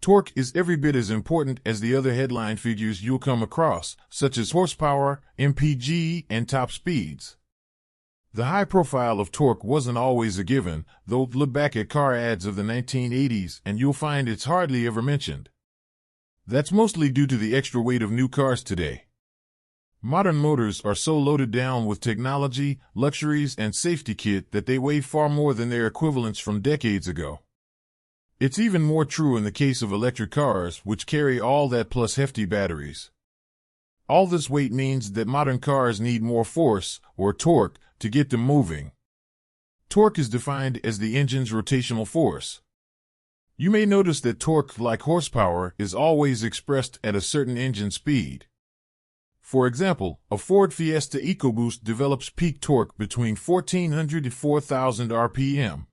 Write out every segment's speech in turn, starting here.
Torque is every bit as important as the other headline figures you'll come across, such as horsepower, MPG, and top speeds. The high profile of torque wasn't always a given, though look back at car ads of the 1980s and you'll find it's hardly ever mentioned. That's mostly due to the extra weight of new cars today. Modern motors are so loaded down with technology, luxuries, and safety kit that they weigh far more than their equivalents from decades ago. It's even more true in the case of electric cars, which carry all that plus hefty batteries. All this weight means that modern cars need more force, or torque, to get them moving. Torque is defined as the engine's rotational force. You may notice that torque, like horsepower, is always expressed at a certain engine speed. For example, a Ford Fiesta EcoBoost develops peak torque between 1,400 to 4,000 RPM.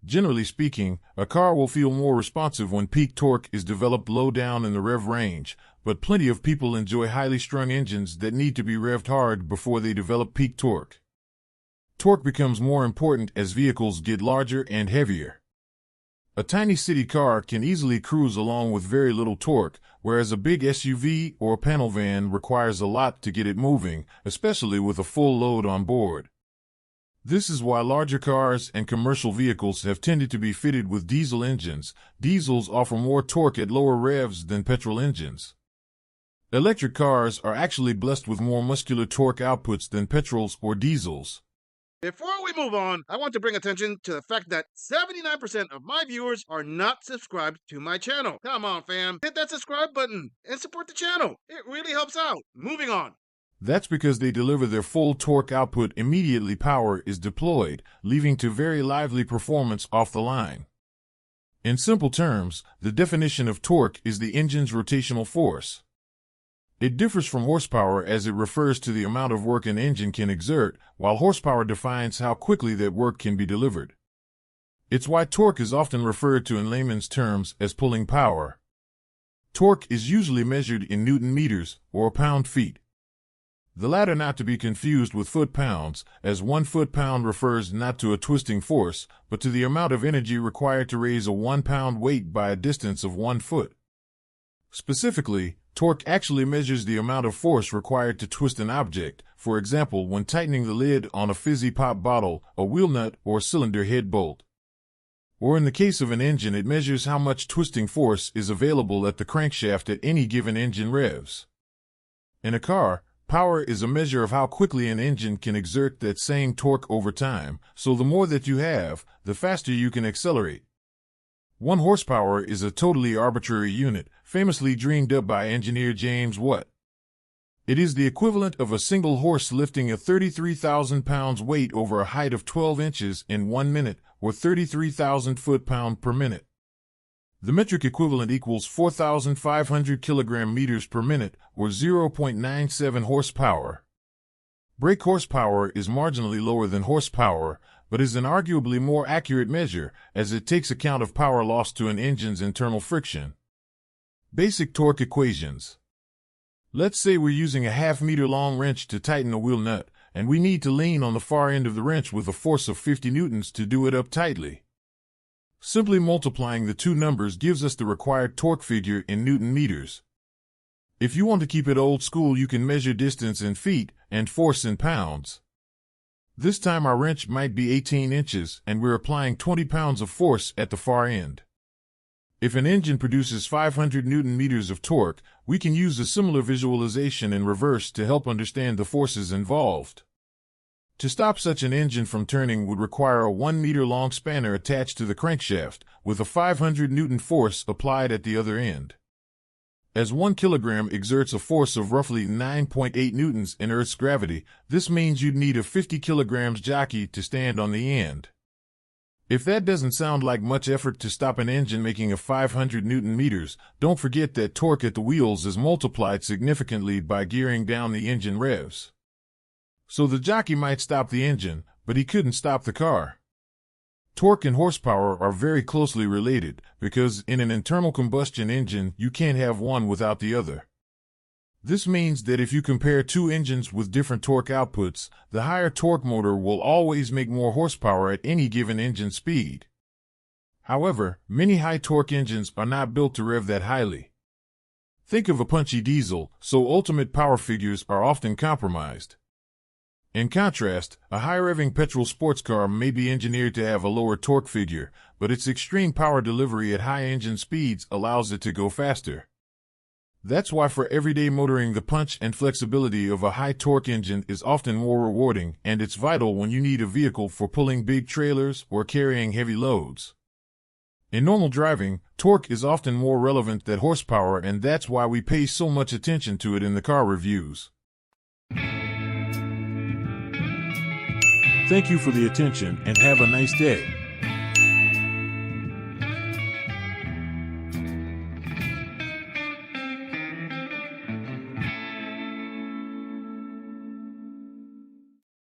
Generally speaking, a car will feel more responsive when peak torque is developed low down in the rev range, but plenty of people enjoy highly strung engines that need to be revved hard before they develop peak torque. Torque becomes more important as vehicles get larger and heavier. A tiny city car can easily cruise along with very little torque, whereas a big SUV or panel van requires a lot to get it moving, especially with a full load on board. This is why larger cars and commercial vehicles have tended to be fitted with diesel engines. Diesels offer more torque at lower revs than petrol engines. Electric cars are actually blessed with more muscular torque outputs than petrols or diesels. Before we move on, I want to bring attention to the fact that 79% of my viewers are not subscribed to my channel. Come on, fam. Hit that subscribe button and support the channel. It really helps out. Moving on. That's because they deliver their full torque output immediately power is deployed, leading to very lively performance off the line. In simple terms, the definition of torque is the engine's rotational force. It differs from horsepower as it refers to the amount of work an engine can exert, while horsepower defines how quickly that work can be delivered. It's why torque is often referred to in layman's terms as pulling power. Torque is usually measured in Newton meters or pound-feet. The latter not to be confused with foot-pounds, as 1 foot-pound refers not to a twisting force, but to the amount of energy required to raise a 1-pound weight by a distance of 1 foot. Specifically, torque actually measures the amount of force required to twist an object, for example when tightening the lid on a fizzy pop bottle, a wheel nut, or cylinder head bolt. Or in the case of an engine, it measures how much twisting force is available at the crankshaft at any given engine revs. In a car, power is a measure of how quickly an engine can exert that same torque over time, so the more that you have, the faster you can accelerate. 1 horsepower is a totally arbitrary unit, famously dreamed up by engineer James Watt. It is the equivalent of a single horse lifting a 33,000 pounds weight over a height of 12 inches in 1 minute, or 33,000 foot-pound per minute. The metric equivalent equals 4,500 kilogram meters per minute, or 0.97 horsepower. Brake horsepower is marginally lower than horsepower, but is an arguably more accurate measure, as it takes account of power lost to an engine's internal friction. Basic torque equations. Let's say we're using a half-meter long wrench to tighten a wheel nut, and we need to lean on the far end of the wrench with a force of 50 newtons to do it up tightly. Simply multiplying the two numbers gives us the required torque figure in Newton meters. If you want to keep it old school, you can measure distance in feet and force in pounds. This time our wrench might be 18 inches and we're applying 20 pounds of force at the far end. If an engine produces 500 Newton meters of torque, we can use a similar visualization in reverse to help understand the forces involved. To stop such an engine from turning would require a 1-meter-long spanner attached to the crankshaft, with a 500 Newton force applied at the other end. As 1 kilogram exerts a force of roughly 9.8 newtons in Earth's gravity, this means you'd need a 50 kilograms jockey to stand on the end. If that doesn't sound like much effort to stop an engine making a 500 Newton meters, don't forget that torque at the wheels is multiplied significantly by gearing down the engine revs. So the jockey might stop the engine, but he couldn't stop the car. Torque and horsepower are very closely related, because in an internal combustion engine you can't have one without the other. This means that if you compare two engines with different torque outputs, the higher torque motor will always make more horsepower at any given engine speed. However, many high-torque engines are not built to rev that highly. Think of a punchy diesel, so ultimate power figures are often compromised. In contrast, a high-revving petrol sports car may be engineered to have a lower torque figure, but its extreme power delivery at high engine speeds allows it to go faster. That's why for everyday motoring, the punch and flexibility of a high-torque engine is often more rewarding, and it's vital when you need a vehicle for pulling big trailers or carrying heavy loads. In normal driving, torque is often more relevant than horsepower, and that's why we pay so much attention to it in the car reviews. Thank you for the attention and have a nice day.